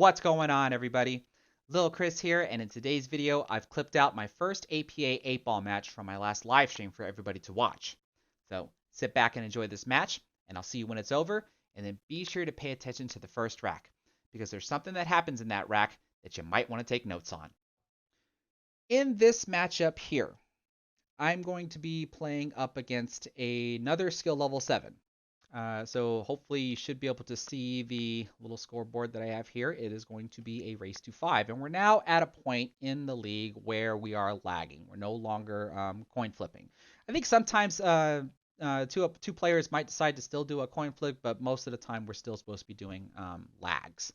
What's going on, everybody? Lil Chris here, and in today's video, I've clipped out my first APA 8-ball match from my last live stream for everybody to watch. So sit back and enjoy this match, and I'll see you when it's over, and then be sure to pay attention to the first rack, because there's something that happens in that rack that you might want to take notes on. In this matchup here, I'm going to be playing up against another skill level 7. So hopefully you should be able to see the little scoreboard that I have here. It is going to be a race to 5. And we're now at a point in the league where we are lagging. We're no longer coin flipping. I think sometimes two players might decide to still do a coin flip, but most of the time we're still supposed to be doing lags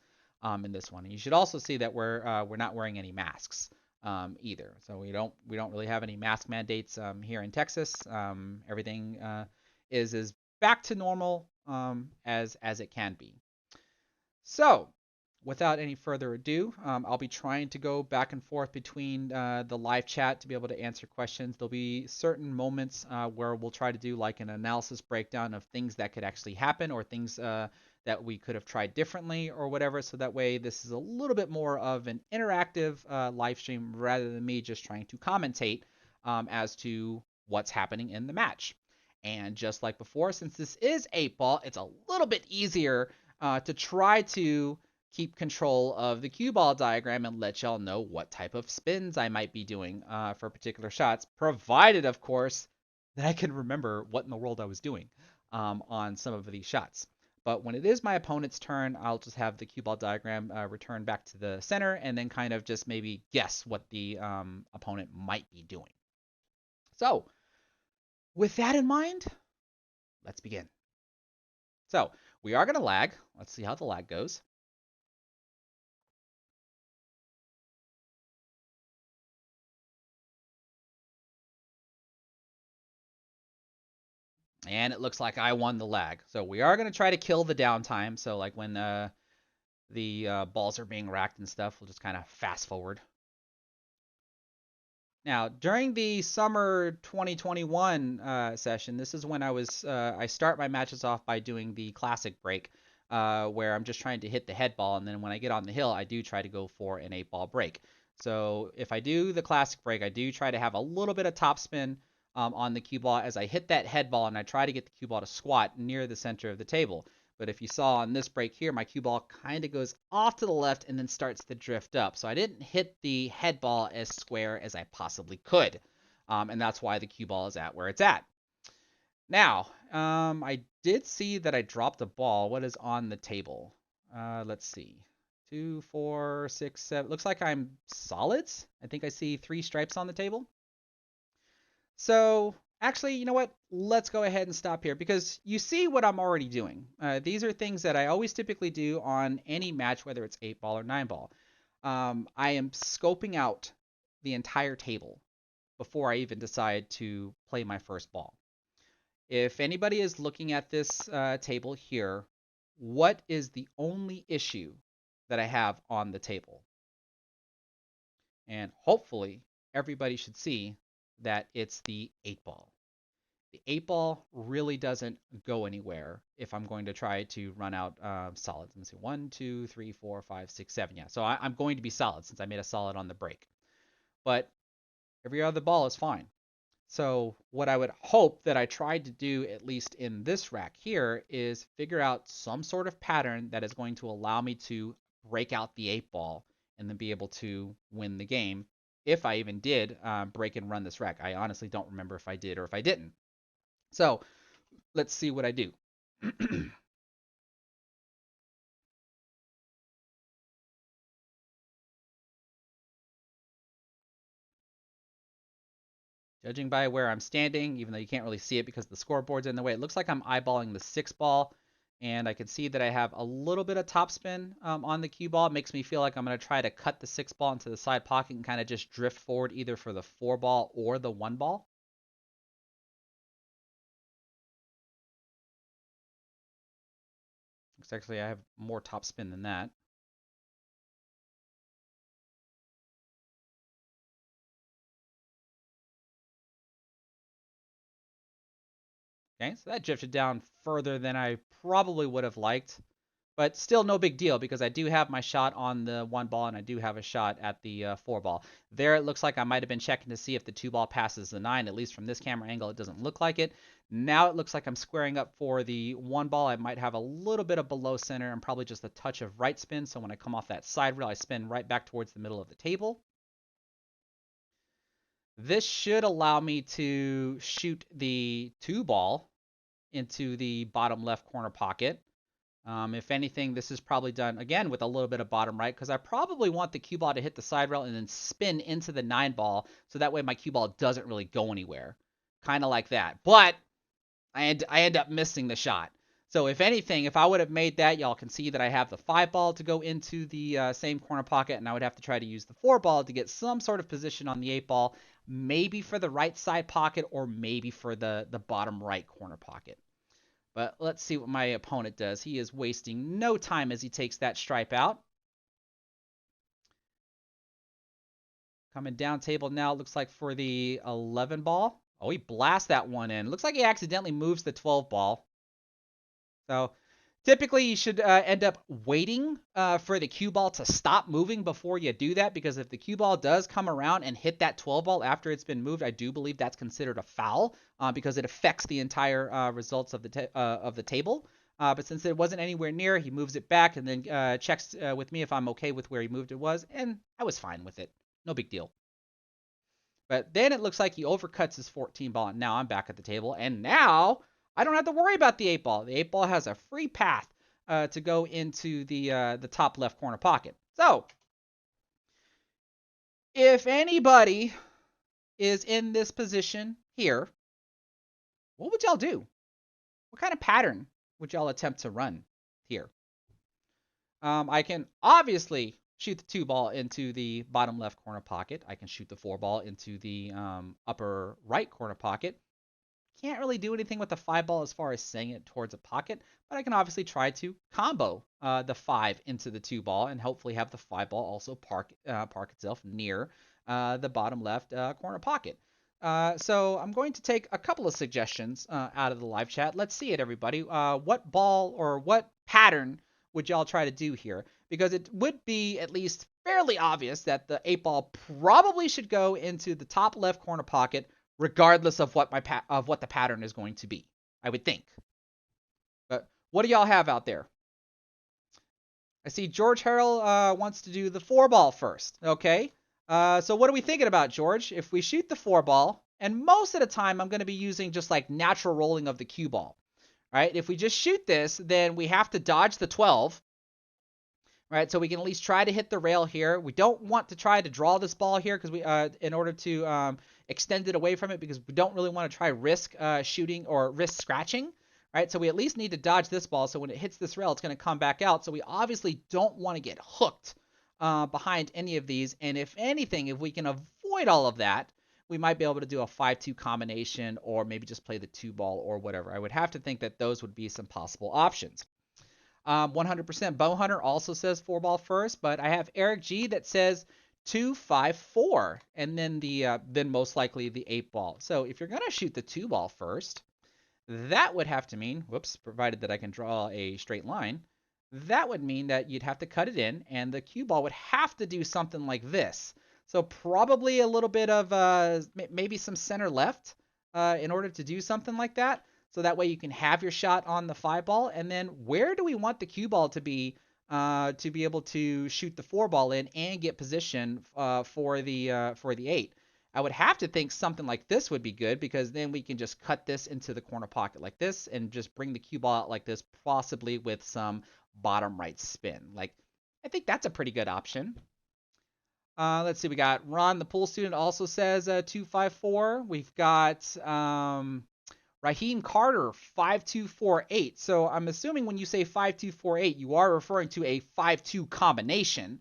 in this one. And you should also see that we're not wearing any masks. Either. So we don't really have any mask mandates here in Texas. Everything is back to normal as it can be. So without any further ado, I'll be trying to go back and forth between the live chat to be able to answer questions. There'll be certain moments where we'll try to do like an analysis breakdown of things that could actually happen or things that we could have tried differently or whatever. So that way this is a little bit more of an interactive live stream rather than me just trying to commentate as to what's happening in the match. And just like before, since this is 8-ball, it's a little bit easier to try to keep control of the cue ball diagram and let y'all know what type of spins I might be doing for particular shots, provided, of course, that I can remember what in the world I was doing on some of these shots. But when it is my opponent's turn, I'll just have the cue ball diagram return back to the center and then kind of just maybe guess what the opponent might be doing. So with that in mind, let's begin. So we are going to lag. Let's see how the lag goes. And it looks like I won the lag. So we are going to try to kill the downtime. So like when the balls are being racked and stuff, we'll just kind of fast forward. Now, during the summer 2021 session, this is when I start my matches off by doing the classic break, where I'm just trying to hit the head ball, and then when I get on the hill, I do try to go for an 8-ball break. So if I do the classic break, I do try to have a little bit of topspin on the cue ball as I hit that head ball, and I try to get the cue ball to squat near the center of the table. But if you saw on this break here, my cue ball kind of goes off to the left and then starts to drift up. So I didn't hit the head ball as square as I possibly could. And that's why the cue ball is at where it's at. Now, I did see that I dropped a ball. What is on the table? Let's see. 2, 4, 6, 7. Looks like I'm solids. I think I see 3 stripes on the table. So actually, you know what? Let's go ahead and stop here because you see what I'm already doing. These are things that I always typically do on any match, whether it's 8-ball or 9-ball. I am scoping out the entire table before I even decide to play my first ball. If anybody is looking at this table here, what is the only issue that I have on the table? And hopefully everybody should see that it's the 8-ball. The 8-ball really doesn't go anywhere if I'm going to try to run out solids. Let's see, 1, 2, 3, 4, 5, 6, 7. Yeah, so I'm going to be solid since I made a solid on the break. But every other ball is fine. So what I would hope that I tried to do, at least in this rack here, is figure out some sort of pattern that is going to allow me to break out the 8-ball and then be able to win the game. If I even did break and run this rack. I honestly don't remember if I did or if I didn't. So let's see what I do. Judging by where I'm standing, even though you can't really see it because the scoreboard's in the way, it looks like I'm eyeballing the 6-ball, and I can see that I have a little bit of topspin on the cue ball. It makes me feel like I'm going to try to cut the 6-ball into the side pocket and kind of just drift forward either for the 4-ball or the 1-ball. Looks actually I have more topspin than that. Okay, so that drifted down further than I probably would have liked. But still no big deal because I do have my shot on the 1 ball and I do have a shot at the 4 ball. There it looks like I might have been checking to see if the 2 ball passes the 9. At least from this camera angle, it doesn't look like it. Now it looks like I'm squaring up for the 1 ball. I might have a little bit of below center and probably just a touch of right spin. So when I come off that side rail, I spin right back towards the middle of the table. This should allow me to shoot the 2 ball into the bottom left corner pocket. If anything, this is probably done, again, with a little bit of bottom right, because I probably want the cue ball to hit the side rail and then spin into the 9 ball, so that way my cue ball doesn't really go anywhere. Kind of like that. But I end up missing the shot. So if anything, if I would have made that, y'all can see that I have the 5 ball to go into the same corner pocket, and I would have to try to use the 4 ball to get some sort of position on the 8 ball, maybe for the right side pocket or maybe for the bottom right corner pocket. But let's see what my opponent does. He is wasting no time as he takes that stripe out. Coming down table now, it looks like for the 11 ball. Oh, he blasts that one in. Looks like he accidentally moves the 12 ball. So typically you should end up waiting for the cue ball to stop moving before you do that, because if the cue ball does come around and hit that 12 ball after it's been moved, I do believe that's considered a foul because it affects the entire results of the table. But since it wasn't anywhere near, he moves it back and then checks with me if I'm okay with where he moved it was, and I was fine with it. No big deal. But then it looks like he overcuts his 14 ball, and now I'm back at the table, and now I don't have to worry about the 8 ball. The 8 ball has a free path to go into the top left corner pocket. So if anybody is in this position here, what would y'all do? What kind of pattern would y'all attempt to run here? I can obviously shoot the 2 ball into the bottom left corner pocket. I can shoot the 4 ball into the upper right corner pocket. Can't really do anything with the 5 ball as far as sending it towards a pocket, but I can obviously try to combo the 5 into the 2 ball and hopefully have the 5 ball also park itself near the bottom left corner pocket. So I'm going to take a couple of suggestions out of the live chat. Let's see it, everybody. What ball or what pattern would y'all try to do here? Because it would be at least fairly obvious that the 8 ball probably should go into the top left corner pocket, regardless of what the pattern is going to be, I would think. But what do y'all have out there? I see George Harrell wants to do the 4 ball first. Okay. So what are we thinking about, George? If we shoot the 4 ball, and most of the time I'm going to be using just like natural rolling of the cue ball. Right? If we just shoot this, then we have to dodge the 12. Right, so we can at least try to hit the rail here. We don't want to try to draw this ball here because we, in order to extend it away from it, because we don't really want to try risk shooting or risk scratching. Right, so we at least need to dodge this ball. So when it hits this rail, it's going to come back out. So we obviously don't want to get hooked behind any of these. And if anything, if we can avoid all of that, we might be able to do a 5-2 combination or maybe just play the 2 ball or whatever. I would have to think that those would be some possible options. 100% Bow Hunter also says 4 ball first, but I have Eric G that says 2, 5, 4, and then then most likely the 8 ball. So if you're gonna shoot the 2 ball first, that would have to mean, whoops, provided that I can draw a straight line, that would mean that you'd have to cut it in, and the cue ball would have to do something like this. So probably a little bit of maybe some center left in order to do something like that. So that way you can have your shot on the 5 ball. And then where do we want the cue ball to be able to shoot the 4 ball in and get position for the 8? I would have to think something like this would be good, because then we can just cut this into the corner pocket like this and just bring the cue ball out like this, possibly with some bottom right spin. Like, I think that's a pretty good option. Let's see, we got Ron, the pool student, also says 254. We've got Raheem Carter, 5248. So I'm assuming when you say 5248, you are referring to a 5-2 combination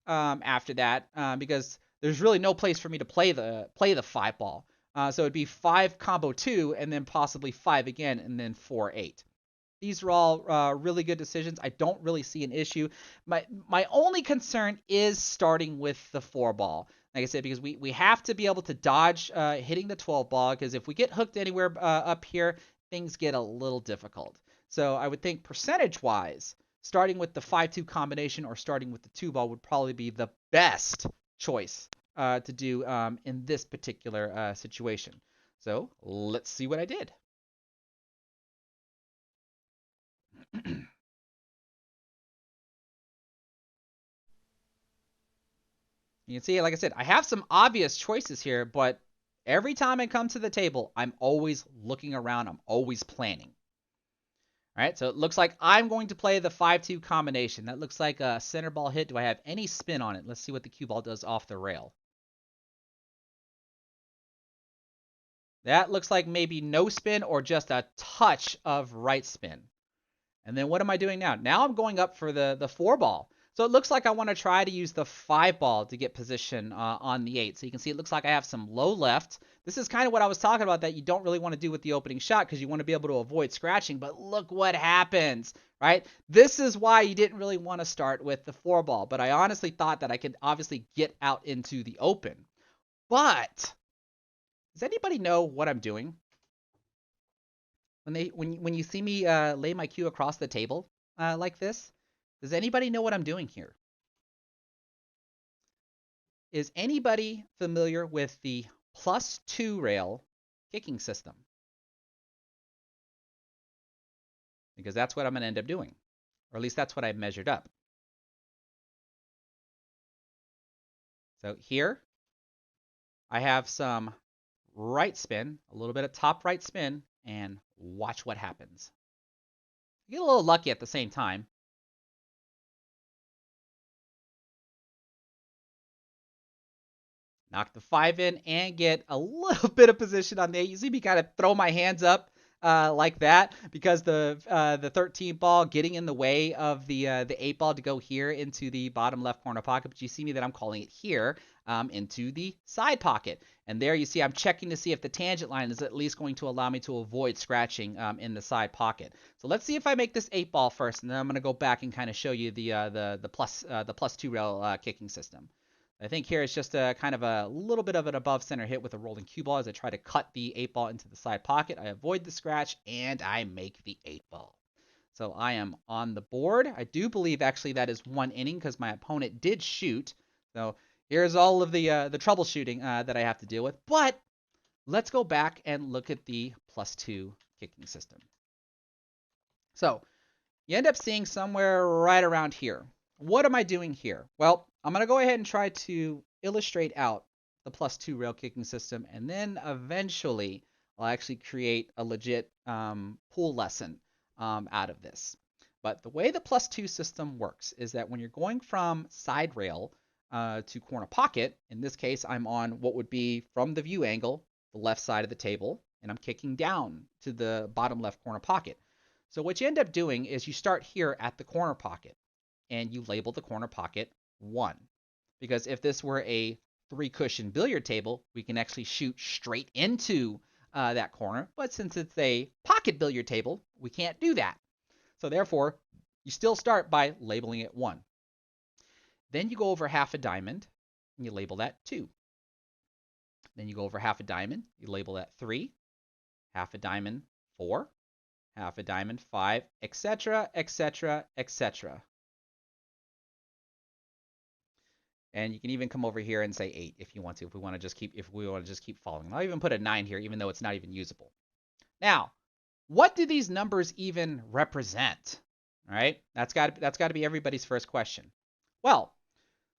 after that, because there's really no place for me to play the 5 ball. So it'd be 5 combo 2 and then possibly 5 again and then 4-8. These are all really good decisions. I don't really see an issue. My only concern is starting with the 4 ball. Like I said, because we have to be able to dodge hitting the 12 ball, because if we get hooked anywhere up here, things get a little difficult. So I would think percentage-wise, starting with the 5-2 combination or starting with the 2 ball would probably be the best choice to do in this particular situation. So let's see what I did. You can see, like I said, I have some obvious choices here, but every time I come to the table, I'm always looking around. I'm always planning. All right, so it looks like I'm going to play the 5-2 combination. That looks like a center ball hit. Do I have any spin on it? Let's see what the cue ball does off the rail. That looks like maybe no spin or just a touch of right spin. And then what am I doing now? Now I'm going up for the 4-ball. So it looks like I want to try to use the 5-ball to get position on the 8. So you can see it looks like I have some low left. This is kind of what I was talking about that you don't really want to do with the opening shot because you want to be able to avoid scratching. But look what happens, right? This is why you didn't really want to start with the 4-ball. But I honestly thought that I could obviously get out into the open. But does anybody know what I'm doing? When you see me lay my cue across the table like this, does anybody know what I'm doing here? Is anybody familiar with the +2 rail kicking system? Because that's what I'm going to end up doing, or at least that's what I've measured up. So here I have some right spin, a little bit of top right spin, and watch what happens. You get a little lucky at the same time. Knock the 5 in and get a little bit of position on the 8. You see me kind of throw my hands up like that because the 13 ball getting in the way of the 8 ball to go here into the bottom left corner pocket. But you see me that I'm calling it here into the side pocket. And there you see I'm checking to see if the tangent line is at least going to allow me to avoid scratching in the side pocket. So let's see if I make this 8 ball first, and then I'm going to go back and kind of show you the +2 rail kicking system. I think here it's just a kind of a little bit of an above center hit with a rolling cue ball as I try to cut the 8 ball into the side pocket. I avoid the scratch and I make the 8 ball. So I am on the board. I do believe actually that is 1 inning because my opponent did shoot. So here's all of the troubleshooting that I have to deal with. But let's go back and look at the +2 kicking system. So you end up seeing somewhere right around here. What am I doing here? Well, I'm going to go ahead and try to illustrate out the +2 rail kicking system, and then eventually I'll actually create a legit pool lesson out of this. But the way the +2 system works is that when you're going from side rail to corner pocket, in this case I'm on what would be from the view angle, the left side of the table, and I'm kicking down to the bottom left corner pocket. So what you end up doing is you start here at the corner pocket and you label the corner pocket 1. Because if this were a 3-cushion billiard table, we can actually shoot straight into that corner. But since it's a pocket billiard table, we can't do that. So therefore, you still start by labeling it 1. Then you go over half a diamond and you label that 2. Then you go over half a diamond, you label that 3, half a diamond 4, half a diamond 5, etc., etc., etc. And you can even come over here and say 8 if you want to, if we want to just keep following. I'll even put a 9 here, even though it's not even usable. Now, what do these numbers even represent? All right, that's got to be everybody's first question. Well,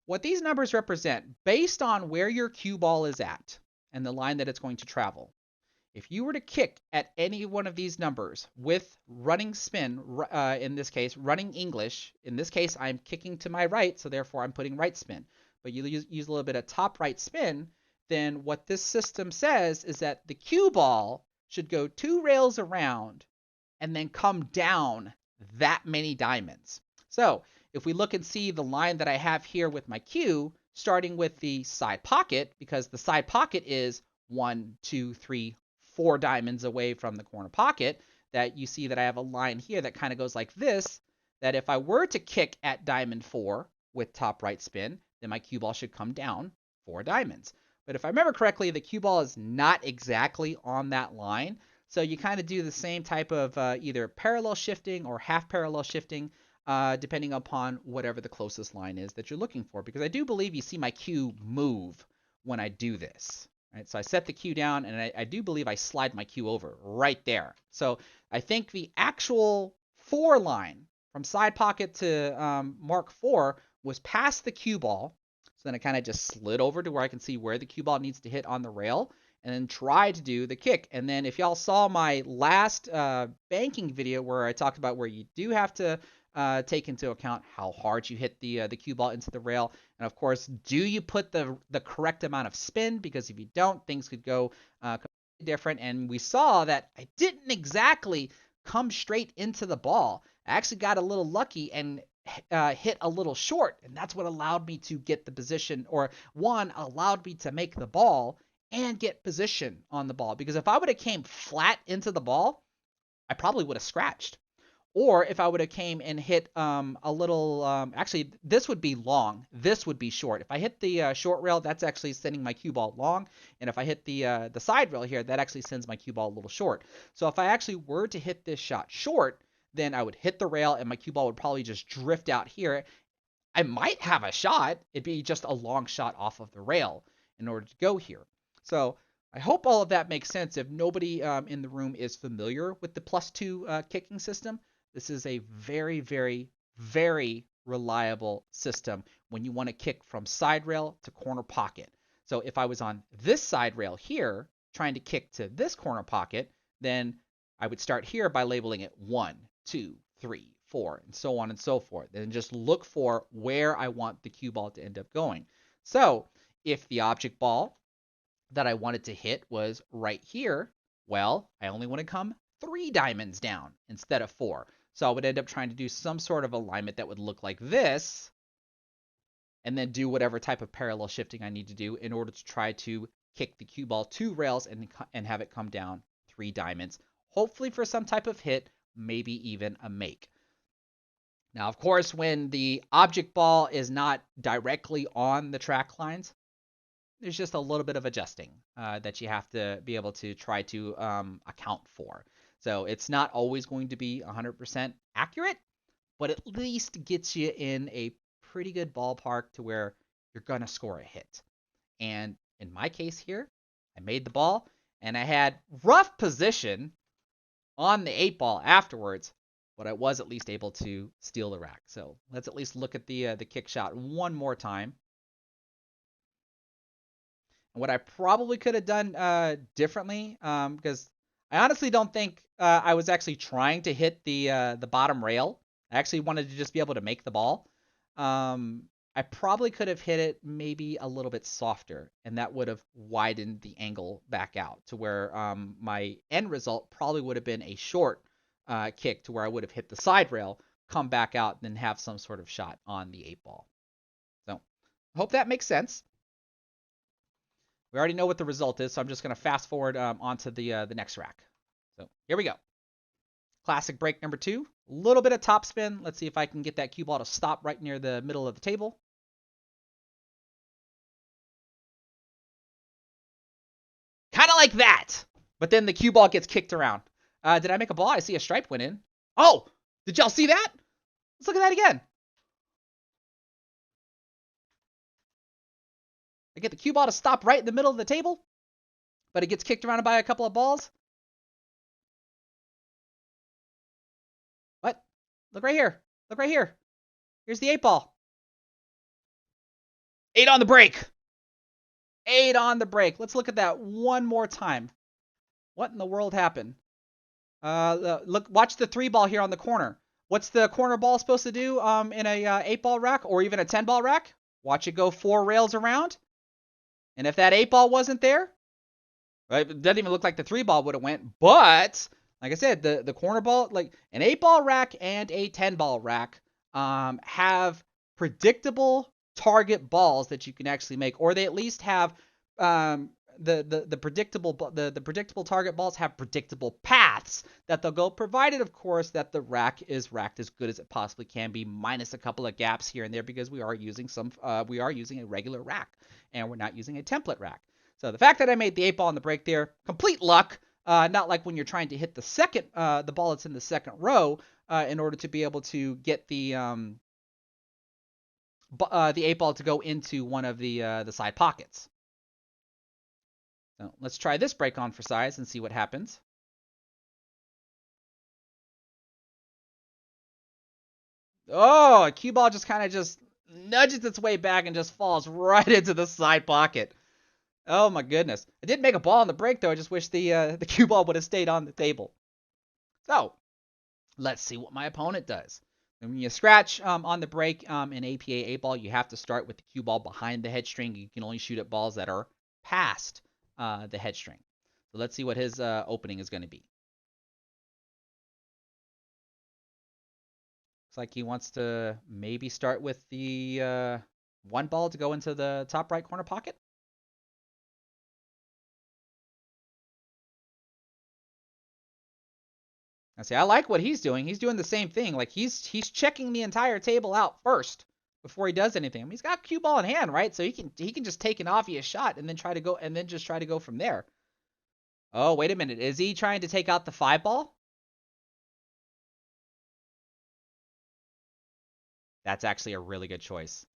what these numbers represent, based on where your cue ball is at and the line that it's going to travel, if you were to kick at any one of these numbers with running spin, in this case, running English, in this case, I'm kicking to my right, so therefore I'm putting right spin. But you use a little bit of top right spin, then what this system says is that the cue ball should go 2 rails around and then come down that many diamonds. So if we look and see the line that I have here with my cue, starting with the side pocket, because the side pocket is 1, 2, 3, 4 diamonds away from the corner pocket, that you see that I have a line here that kind of goes like this, that if I were to kick at diamond 4 with top right spin, then my cue ball should come down 4 diamonds. But if I remember correctly, the cue ball is not exactly on that line. So you kind of do the same type of either parallel shifting or half parallel shifting depending upon whatever the closest line is that you're looking for. Because I do believe you see my cue move when I do this. Right? So I set the cue down, and I do believe I slide my cue over right there. So I think the actual 4 line from side pocket to mark 4 was past the cue ball. So then I kind of just slid over to where I can see where the cue ball needs to hit on the rail, and then try to do the kick. And then if y'all saw my last banking video where I talked about where you do have to take into account how hard you hit the cue ball into the rail, and of course, do you put the correct amount of spin? Because if you don't, things could go completely different. And we saw that I didn't exactly come straight into the ball. I actually got a little lucky and hit a little short, and that's what allowed me to get the position, or one, allowed me to make the ball and get position on the ball. Because if I would have came flat into the ball, I probably would have scratched. Or if I would have came and hit a little, actually, this would be long. This would be short. If I hit the short rail, that's actually sending my cue ball long. And if I hit the side rail here, that actually sends my cue ball a little short. So if I actually were to hit this shot short, then I would hit the rail and my cue ball would probably just drift out here. I might have a shot. It'd be just a long shot off of the rail in order to go here. So I hope all of that makes sense. If nobody in the room is familiar with the +2 kicking system, this is a very, very, very reliable system when you want to kick from side rail to corner pocket. So if I was on this side rail here, trying to kick to this corner pocket, then I would start here by labeling it 1, 2, 3, 4, and so on and so forth. And just look for where I want the cue ball to end up going. So if the object ball that I wanted to hit was right here, well, I only want to come 3 diamonds down instead of 4. So I would end up trying to do some sort of alignment that would look like this, and then do whatever type of parallel shifting I need to do in order to try to kick the cue ball 2 rails and have it come down 3 diamonds, hopefully for some type of hit, maybe even a make. Now, of course, when the object ball is not directly on the track lines, there's just a little bit of adjusting that you have to be able to try to account for. So it's not always going to be 100% accurate, but at least gets you in a pretty good ballpark to where you're going to score a hit. And in my case here, I made the ball, and I had rough position on the 8 ball afterwards, but I was at least able to steal the rack. So let's at least look at the kick shot one more time. And what I probably could have done differently, because I honestly don't think I was actually trying to hit the bottom rail. I actually wanted to just be able to make the ball. I probably could have hit it maybe a little bit softer, and that would have widened the angle back out to where my end result probably would have been a short kick to where I would have hit the side rail, come back out, and then have some sort of shot on the 8 ball. So I hope that makes sense. We already know what the result is, so I'm just going to fast forward onto the next rack. So here we go. Classic break number 2. A little bit of top spin. Let's see if I can get that cue ball to stop right near the middle of the table. Kind of like that. But then the cue ball gets kicked around. Did I make a ball? I see a stripe went in. Oh, did y'all see that? Let's look at that again. I get the cue ball to stop right in the middle of the table, but it gets kicked around by a couple of balls. What? Look right here. Look right here. Here's the 8 ball. 8 on the break. 8 on the break. Let's look at that one more time. What in the world happened? Look, watch the 3 ball here on the corner. What's the corner ball supposed to do in a 8 ball rack or even a 10 ball rack? Watch it go 4 rails around. And if that 8 ball wasn't there, right, it doesn't even look like the 3 ball would have went. But like I said, the corner ball, like an 8 ball rack and a 10 ball rack, have predictable target balls that you can actually make, or they at least have the predictable target balls have predictable paths that they'll go, provided of course that the rack is racked as good as it possibly can be, minus a couple of gaps here and there, because we are using a regular rack and we're not using a template rack. So the fact that I made the 8 ball on the break there, complete luck. Not like when you're trying to hit the ball that's in the second row, in order to be able to get the 8-ball to go into one of the side pockets. So let's try this break on for size and see what happens. Oh, a cue ball just kind of just nudges its way back and just falls right into the side pocket. Oh my goodness. I did make a ball on the break though. I just wish the cue ball would have stayed on the table. So let's see what my opponent does. When you scratch on the break in APA 8-ball, you have to start with the cue ball behind the head string. You can only shoot at balls that are past the head string. So let's see what his opening is going to be. Looks like he wants to maybe start with the 1 ball to go into the top right corner pocket. Now see, I like what he's doing. He's doing the same thing. Like he's checking the entire table out first before he does anything. I mean, he's got cue ball in hand, right? So he can just take an obvious shot and then try to go from there. Oh, wait a minute. Is he trying to take out the 5 ball? That's actually a really good choice.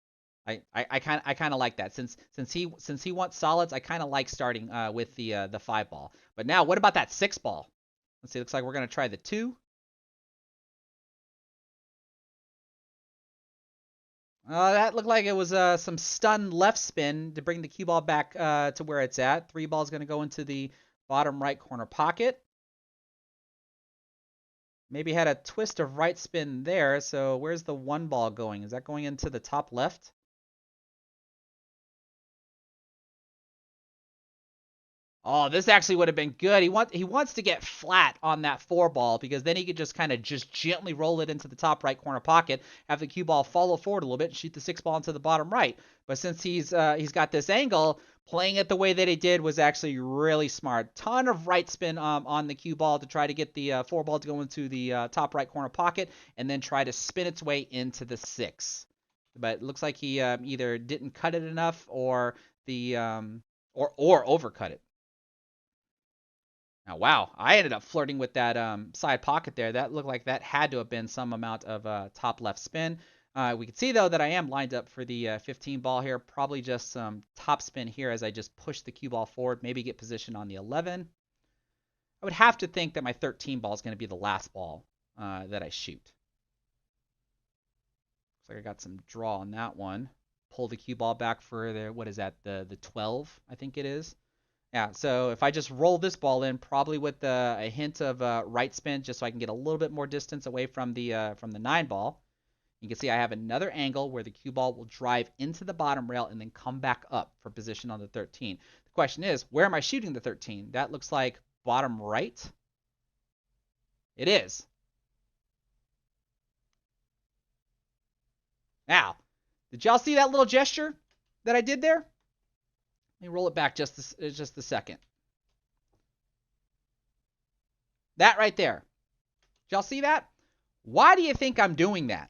I kind of like that since he wants solids. I kind of like starting with the 5 ball. But now, what about that 6 ball? Let's see. Looks like we're gonna try the 2. That looked like it was some stun left spin to bring the cue ball back to where it's at. 3 ball is gonna go into the bottom right corner pocket. Maybe had a twist of right spin there. So where's the 1 ball going? Is that going into the top left? Oh, this actually would have been good. He wants to get flat on that 4 ball because then he could just kind of just gently roll it into the top right corner pocket, have the cue ball follow forward a little bit, and shoot the 6 ball into the bottom right. But since he's got this angle, playing it the way that he did was actually really smart. Ton of right spin on the cue ball to try to get the 4 ball to go into the top right corner pocket, and then try to spin its way into the 6. But it looks like he either didn't cut it enough or the or overcut it. Now, wow, I ended up flirting with that side pocket there. That looked like that had to have been some amount of top left spin. We can see, though, that I am lined up for the 15 ball here. Probably just some top spin here as I just push the cue ball forward, maybe get positioned on the 11. I would have to think that my 13 ball is going to be the last ball that I shoot. Looks like I got some draw on that one. Pull the cue ball back for the, what is that, the 12, I think it is. Yeah, so if I just roll this ball in, probably with a hint of right spin, just so I can get a little bit more distance away from the 9 ball. You can see I have another angle where the cue ball will drive into the bottom rail and then come back up for position on the 13. The question is, where am I shooting the 13? That looks like bottom right. It is. Now, did y'all see that little gesture that I did there? Let me roll it back just a second. That right there. Did y'all see that? Why do you think I'm doing that?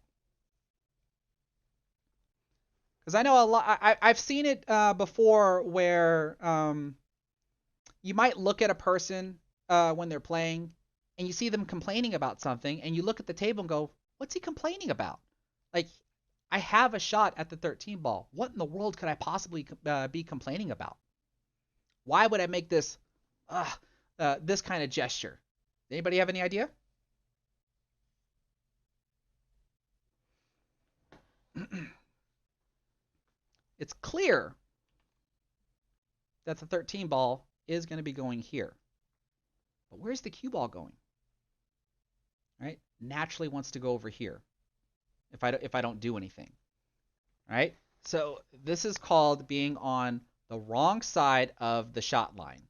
Because I know a lot. I've seen it before where you might look at a person when they're playing and you see them complaining about something, and you look at the table and go, "What's he complaining about?" Like, I have a shot at the 13 ball. What in the world could I possibly be complaining about? Why would I make this this kind of gesture? Anybody have any idea? It's clear that the 13 ball is going to be going here. But where's the cue ball going? Right? Naturally wants to go over here if I don't do anything. Right? So this is called being on the wrong side of the shot line.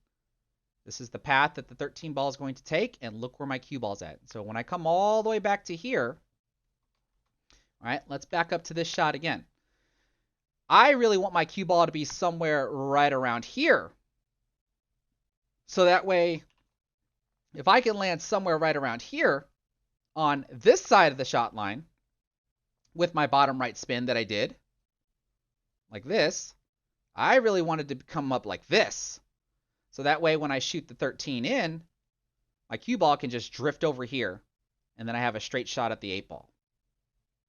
This is the path that the 13 ball is going to take, and look where my cue ball's at. So when I come all the way back to here, all right, let's back up to this shot again. I really want my cue ball to be somewhere right around here. So that way, if I can land somewhere right around here on this side of the shot line with my bottom right spin that I did, like this, I really wanted to come up like this. So that way when I shoot the 13 in, my cue ball can just drift over here and then I have a straight shot at the 8 ball.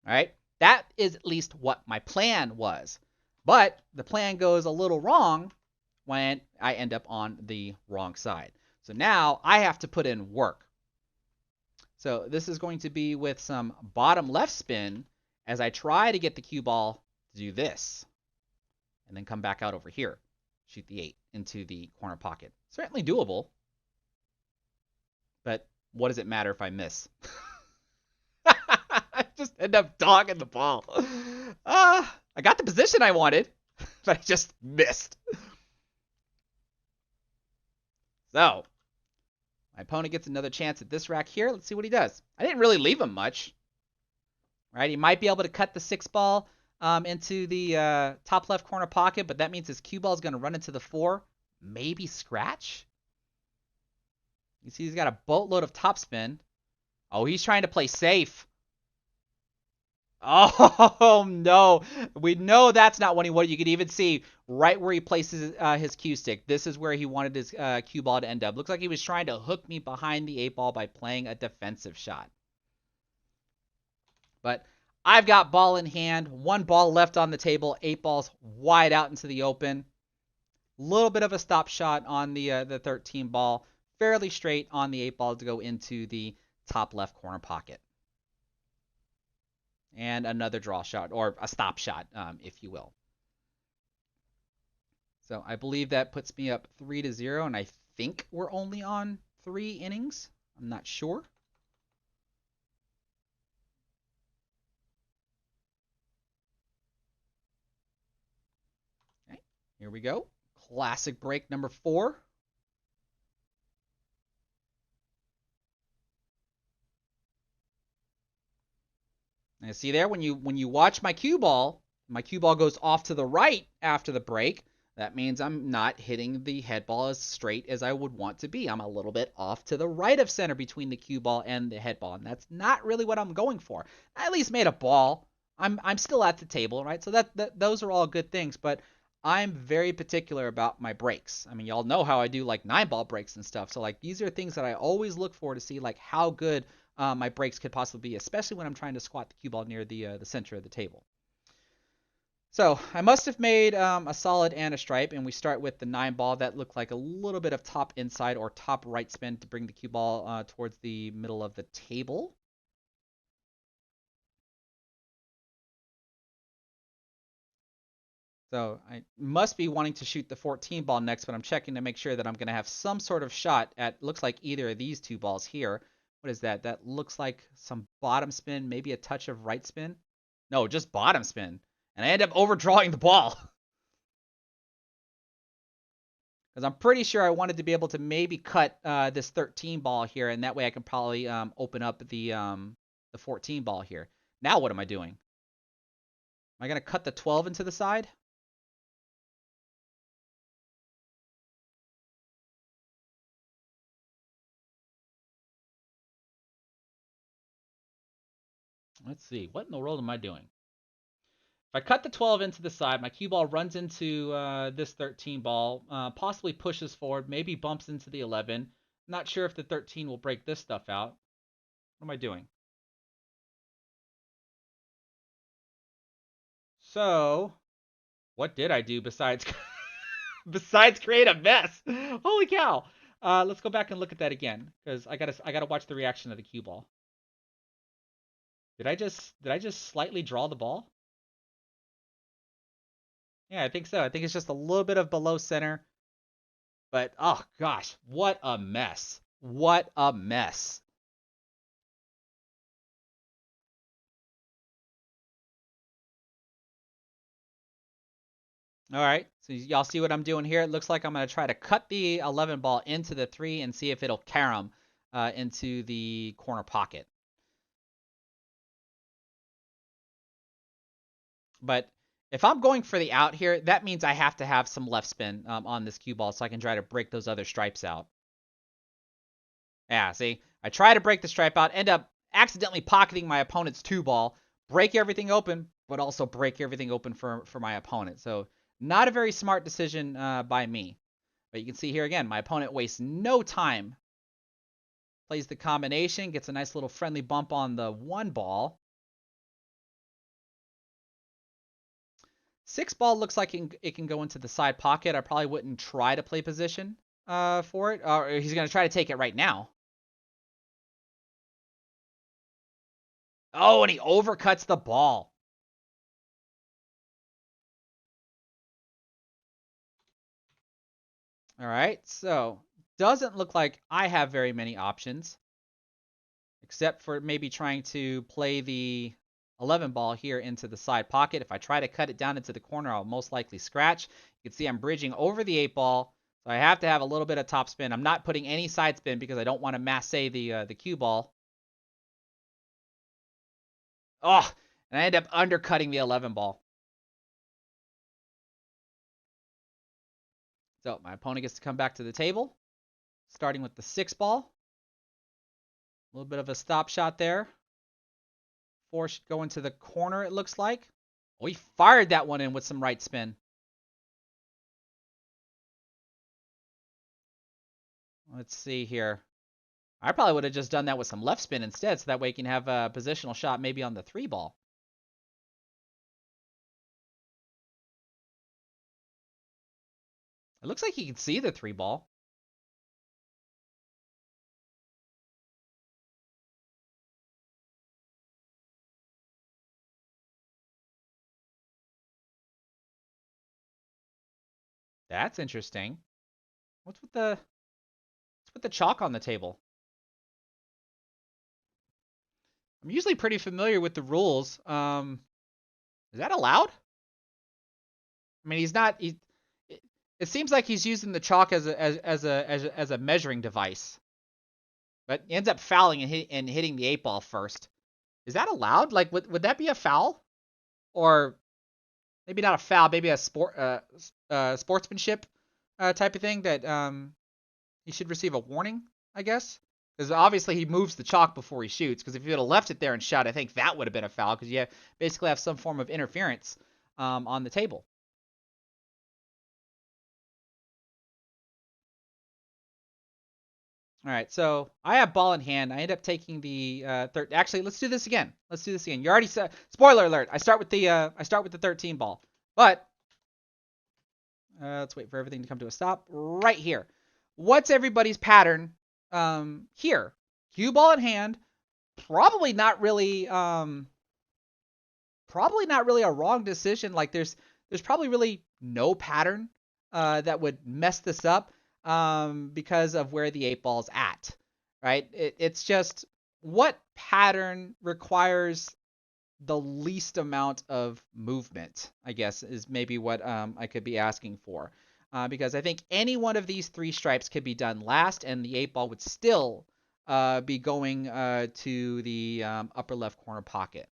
All right, that is at least what my plan was. But the plan goes a little wrong when I end up on the wrong side. So now I have to put in work. So this is going to be with some bottom left spin as I try to get the cue ball to do this. And then come back out over here. Shoot the 8 into the corner pocket. Certainly doable. But what does it matter if I miss? I just end up dogging the ball. I got the position I wanted, but I just missed. So, my opponent gets another chance at this rack here. Let's see what he does. I didn't really leave him much. Right? He might be able to cut the 6 ball into the top left corner pocket, but that means his cue ball is going to run into the 4. Maybe scratch? You see he's got a boatload of topspin. Oh, he's trying to play safe. Oh, no. We know that's not what he wanted. You can even see right where he places his cue stick. This is where he wanted his cue ball to end up. Looks like he was trying to hook me behind the 8 ball by playing a defensive shot. But I've got ball in hand. 1 ball left on the table. 8 balls wide out into the open. Little bit of a stop shot on the 13 ball. Fairly straight on the 8 ball to go into the top left corner pocket. And another draw shot, or a stop shot, if you will. So I believe that puts me up 3-0, and I think we're only on 3 innings. I'm not sure. Okay, here we go. Classic break number 4. And see there, when you watch my cue ball goes off to the right after the break. That means I'm not hitting the head ball as straight as I would want to be. I'm a little bit off to the right of center between the cue ball and the head ball, and that's not really what I'm going for. I at least made a ball. I'm still at the table, right? So those are all good things, but I'm very particular about my breaks. I mean, y'all know how I do like 9-ball breaks and stuff. So like these are things that I always look for to see like how good my breaks could possibly be, especially when I'm trying to squat the cue ball near the center of the table. So I must have made a solid and a stripe, and we start with the 9-ball. That looked like a little bit of top inside or top right spin to bring the cue ball towards the middle of the table. So I must be wanting to shoot the 14 ball next, but I'm checking to make sure that I'm going to have some sort of shot at, looks like either of these 2 balls here. What is that? That looks like some bottom spin, maybe a touch of right spin. No, just bottom spin. And I end up overdrawing the ball. Because I'm pretty sure I wanted to be able to maybe cut this 13 ball here, and that way I can probably open up the 14 ball here. Now what am I doing? Am I going to cut the 12 into the side? Let's see. What in the world am I doing? If I cut the 12 into the side, my cue ball runs into this 13 ball, possibly pushes forward, maybe bumps into the 11. Not sure if the 13 will break this stuff out. What am I doing? So, what did I do besides besides create a mess? Holy cow! Let's go back and look at that again, because I gotta watch the reaction of the cue ball. Did I just slightly draw the ball? Yeah, I think so. I think it's just a little bit of below center. But, oh gosh, what a mess. What a mess. All right, so y'all see what I'm doing here? It looks like I'm going to try to cut the 11 ball into the 3 and see if it'll carom into the corner pocket. But if I'm going for the out here, that means I have to have some left spin on this cue ball so I can try to break those other stripes out. Yeah, see? I try to break the stripe out, end up accidentally pocketing my opponent's 2 ball, break everything open, but also break everything open for my opponent. So not a very smart decision by me. But you can see here again, my opponent wastes no time Plays the combination, gets a nice little friendly bump on the 1 ball. 6 ball looks like it can go into the side pocket. I probably wouldn't try to play position for it. Or he's going to try to take it right now. Oh, and he overcuts the ball. All right, so doesn't look like I have very many options, except for maybe trying to play the 11 ball here into the side pocket. If I try to cut it down into the corner, I'll most likely scratch. You can see I'm bridging over the 8 ball, so I have to have a little bit of top spin. I'm not putting any side spin because I don't want to masse the cue ball. Oh, and I end up undercutting the 11 ball. So my opponent gets to come back to the table, starting with the 6 ball. A little bit of a stop shot there. 4 should go into the corner, it looks like. Oh, he fired that one in with some right spin. Let's see here. I probably would have just done that with some left spin instead, so that way you can have a positional shot maybe on the 3 ball. It looks like he can see the 3 ball. That's interesting. What's with the chalk on the table? I'm usually pretty familiar with the rules. Is that allowed? I mean, he's not. It seems like he's using the chalk as a measuring device, but he ends up fouling and hitting the 8 ball first. Is that allowed? Like, would that be a foul, or maybe not a foul, maybe a sportsmanship type of thing that he should receive a warning, I guess. Because obviously he moves the chalk before he shoots. Because if he would have left it there and shot, I think that would have been a foul. Because you basically have some form of interference on the table. All right, so I have ball in hand. I end up taking the third. Actually, let's do this again. Let's do this again. You already said. Spoiler alert. I start with the 13 ball, but let's wait for everything to come to a stop right here. What's everybody's pattern here? Cue ball in hand. Probably not really a wrong decision. Like there's probably really no pattern that would mess this up because of where the 8 ball's at, right? It's just what pattern requires the least amount of movement, I guess, is maybe what I could be asking for. Because I think any one of these 3 stripes could be done last, and the 8 ball would still be going to the upper left corner pocket.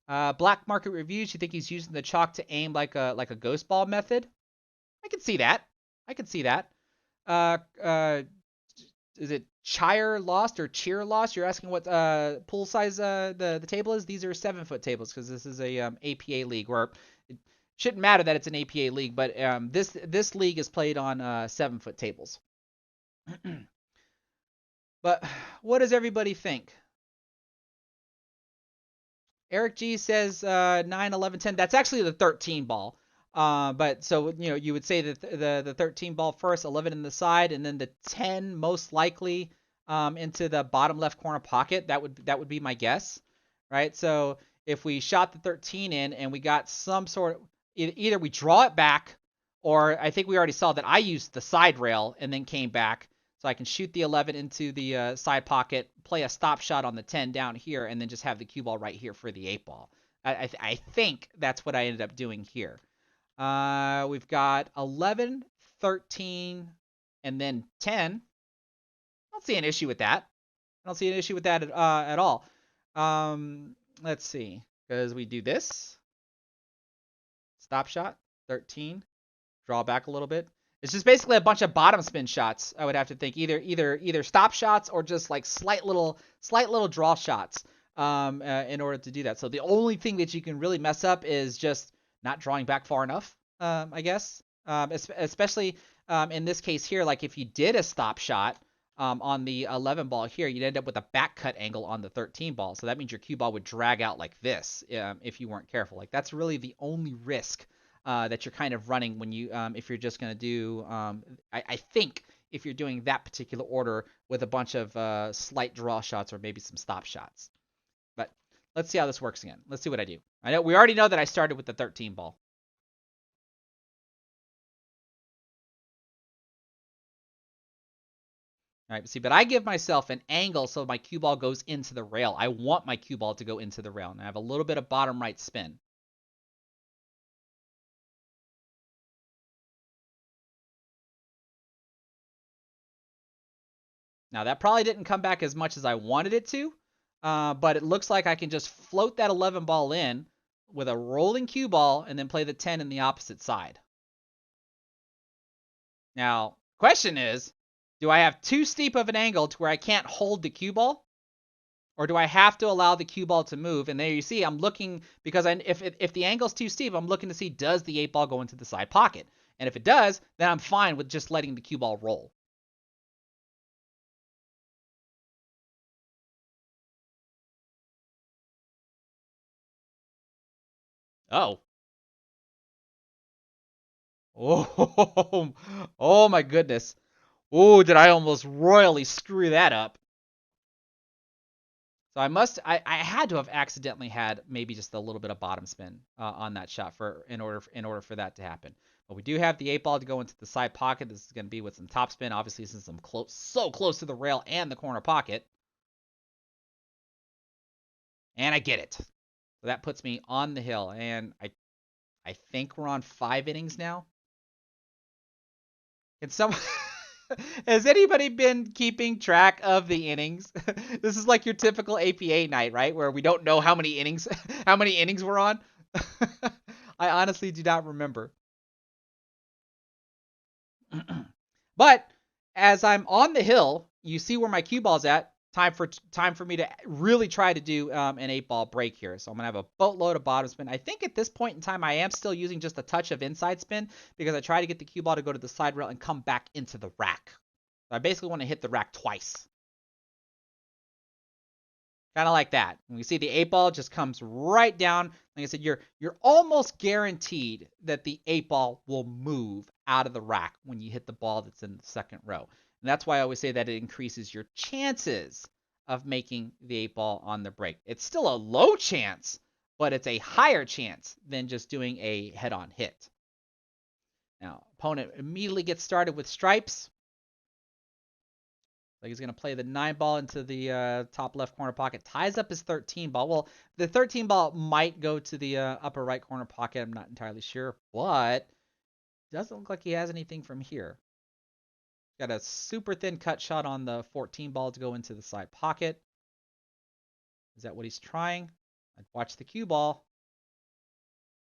Black market reviews, you think he's using the chalk to aim like a ghost ball method? I can see that. I can see that. Is it Cheer Lost or Cheer Lost? You're asking what pool size the table is? These are 7-foot tables because this is a APA league where it shouldn't matter that it's an APA league, but this league is played on 7-foot tables. But what does everybody think? Eric G says 9, 11, 10. That's actually the 13 ball. But so you would say that the 13 ball first, 11 in the side, and then the 10 most likely into the bottom left corner pocket. That would be my guess, right? So if we shot the 13 in and we got some sort of either we draw it back, or I think we already saw that I used the side rail and then came back. So I can shoot the 11 into the side pocket, play a stop shot on the 10 down here, and then just have the cue ball right here for the 8 ball. I think that's what I ended up doing here. We've got 11, 13, and then 10. I don't see an issue with that. I don't see an issue with that at all. Let's see. Because we do this. Stop shot, 13. Draw back a little bit. It's just basically a bunch of bottom spin shots. I would have to think either stop shots or just like slight little draw shots in order to do that. So the only thing that you can really mess up is just not drawing back far enough, I guess. Especially in this case here, like if you did a stop shot, on the 11 ball here, you'd end up with a back cut angle on the 13 ball. So that means your cue ball would drag out like this if you weren't careful. Like that's really the only risk that you're kind of running when you if you're just going to do I think if you're doing that particular order with a bunch of slight draw shots or maybe some stop shots. But let's see how this works again. Let's see what I do. I know we already know that I started with the 13 ball. All right, see, but I give myself an angle so my cue ball goes into the rail. I want my cue ball to go into the rail. And I have a little bit of bottom right spin. Now, that probably didn't come back as much as I wanted it to, but it looks like I can just float that 11 ball in with a rolling cue ball and then play the 10 in the opposite side. Now, question is, do I have too steep of an angle to where I can't hold the cue ball? Or do I have to allow the cue ball to move? And there you see, I'm looking, because if the angle's too steep, I'm looking to see, does the 8 ball go into the side pocket? And if it does, then I'm fine with just letting the cue ball roll. Oh. Oh, oh my goodness. Oh, did I almost royally screw that up? So I had to have accidentally had maybe just a little bit of bottom spin on that shot in order for that to happen. But we do have the 8 ball to go into the side pocket. This is going to be with some top spin, obviously, since I'm so close to the rail and the corner pocket. And I get it. So that puts me on the hill, and I think we're on 5 innings now. Can some Has anybody been keeping track of the innings? This is like your typical APA night, right? Where we don't know how many innings we're on. I honestly do not remember. But as I'm on the hill, you see where my cue ball's at. Time for me to really try to do an 8 ball break here. So I'm gonna have a boatload of bottom spin. I think at this point in time I am still using just a touch of inside spin because I try to get the cue ball to go to the side rail and come back into the rack. So I basically want to hit the rack twice. Kind of like that. And we see the 8 ball just comes right down. Like I said, you're almost guaranteed that the 8 ball will move out of the rack when you hit the ball that's in the second row. And that's why I always say that it increases your chances of making the 8 ball on the break. It's still a low chance, but it's a higher chance than just doing a head-on hit. Now, opponent immediately gets started with stripes. Like he's going to play the 9 ball into the top left corner pocket. Ties up his 13 ball. Well, the 13 ball might go to the upper right corner pocket. I'm not entirely sure. But doesn't look like he has anything from here. Got a super thin cut shot on the 14 ball to go into the side pocket. Is that what he's trying? I'd watch the cue ball.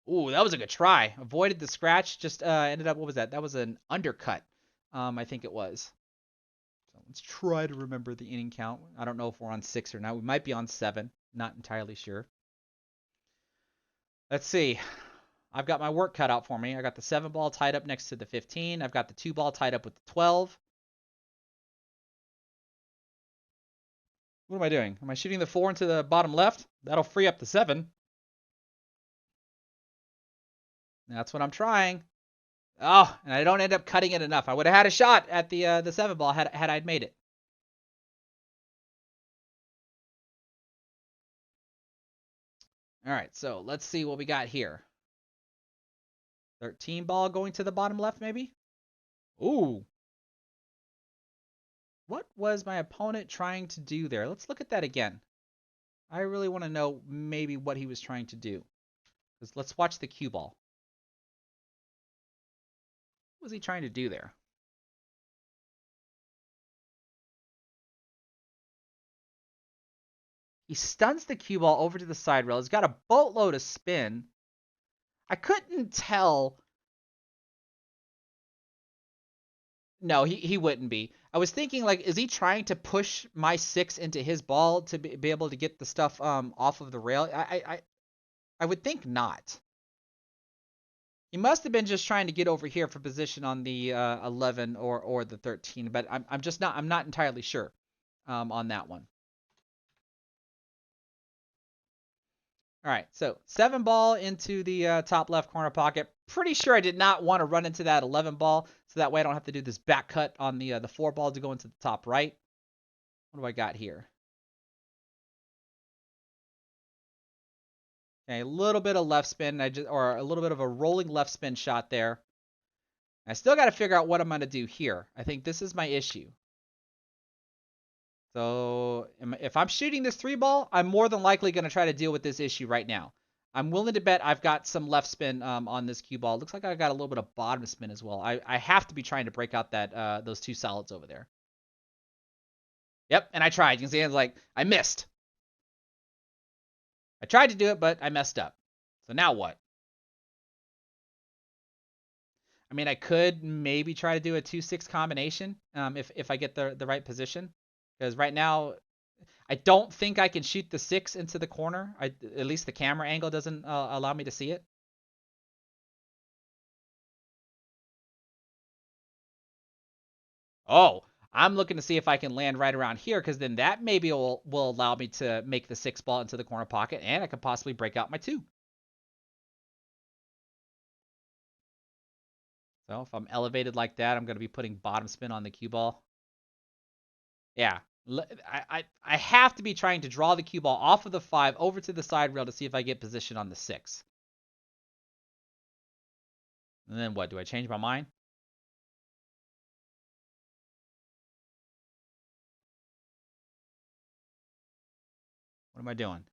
Ooh, that was a good try. Avoided the scratch. Just ended up, what was that? That was an undercut. I think it was. So let's try to remember the inning count. I don't know if we're on 6 or not. We might be on 7. Not entirely sure. Let's see. I've got my work cut out for me. I got the 7 ball tied up next to the 15. I've got the 2 ball tied up with the 12. What am I doing? Am I shooting the 4 into the bottom left? That'll free up the 7. That's what I'm trying. Oh, and I don't end up cutting it enough. I would have had a shot at the 7 ball had I'd made it. All right, so let's see what we got here. 13 ball going to the bottom left, maybe? Ooh. What was my opponent trying to do there? Let's look at that again. I really want to know maybe what he was trying to do. Let's watch the cue ball. What was he trying to do there? He stuns the cue ball over to the side rail. He's got a boatload of spin. I couldn't tell. No, he wouldn't be. I was thinking, like, is he trying to push my 6 into his ball to be able to get the stuff off of the rail? I would think not. He must have been just trying to get over here for position on the 11 or the 13, but I'm not entirely sure on that one. All right, so 7 ball into the top left corner pocket. Pretty sure I did not want to run into that 11 ball, so that way I don't have to do this back cut on the 4 ball to go into the top right. What do I got here? Okay, a little bit of left spin, or a little bit of a rolling left spin shot there. I still got to figure out what I'm going to do here. I think this is my issue. So if I'm shooting this 3 ball, I'm more than likely going to try to deal with this issue right now. I'm willing to bet I've got some left spin on this cue ball. Looks like I got a little bit of bottom spin as well. I have to be trying to break out that those 2 solids over there. Yep, and I tried. You can see it's like I missed. I tried to do it, but I messed up. So now what? I mean, I could maybe try to do a 2-6 combination if I get the right position. Because right now, I don't think I can shoot the 6 into the corner. At least the camera angle doesn't allow me to see it. Oh, I'm looking to see if I can land right around here, because then that maybe will allow me to make the 6 ball into the corner pocket, and I could possibly break out my 2. So if I'm elevated like that, I'm going to be putting bottom spin on the cue ball. Yeah, I have to be trying to draw the cue ball off of the 5 over to the side rail to see if I get position on the 6. And then what? Do I change my mind? What am I doing?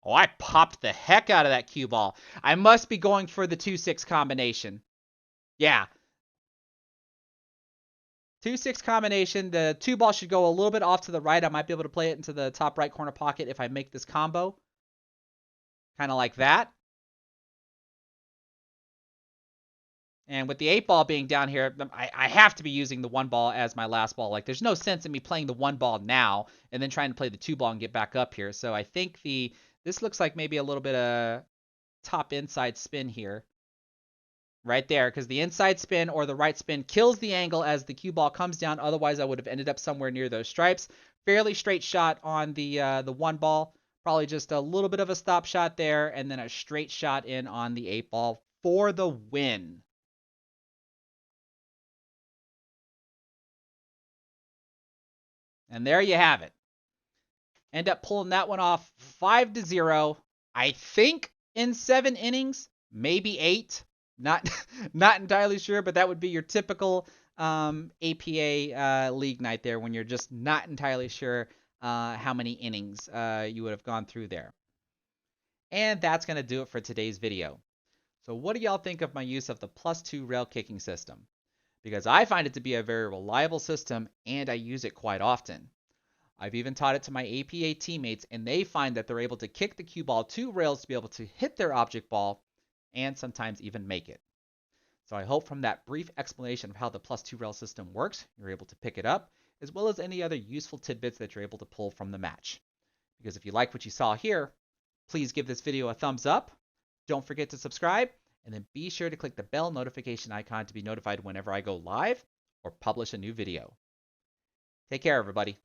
Oh, I popped the heck out of that cue ball. I must be going for the 2-6 combination. Yeah. 2-6 combination. The 2 ball should go a little bit off to the right. I might be able to play it into the top right corner pocket if I make this combo. Kind of like that. And with the 8 ball being down here, I have to be using the 1 ball as my last ball. Like, there's no sense in me playing the 1 ball now and then trying to play the 2 ball and get back up here. So I think this looks like maybe a little bit of top inside spin here. Right there, because the inside spin or the right spin kills the angle as the cue ball comes down. Otherwise, I would have ended up somewhere near those stripes. Fairly straight shot on the 1 ball. Probably just a little bit of a stop shot there, and then a straight shot in on the 8 ball for the win. And there you have it. End up pulling that one off 5-0. I think in 7 innings, maybe 8. Not not entirely sure, but that would be your typical APA league night there, when you're just not entirely sure how many innings you would have gone through there. And that's going to do it for today's video. So what do y'all think of my use of the +2 rail kicking system? Because I find it to be a very reliable system, and I use it quite often. I've even taught it to my APA teammates, and they find that they're able to kick the cue ball 2 rails to be able to hit their object ball, and sometimes even make it. So I hope from that brief explanation of how the +2 rail system works, you're able to pick it up, as well as any other useful tidbits that you're able to pull from the match. Because if you like what you saw here, please give this video a thumbs up, don't forget to subscribe, and then be sure to click the bell notification icon to be notified whenever I go live or publish a new video. Take care, everybody.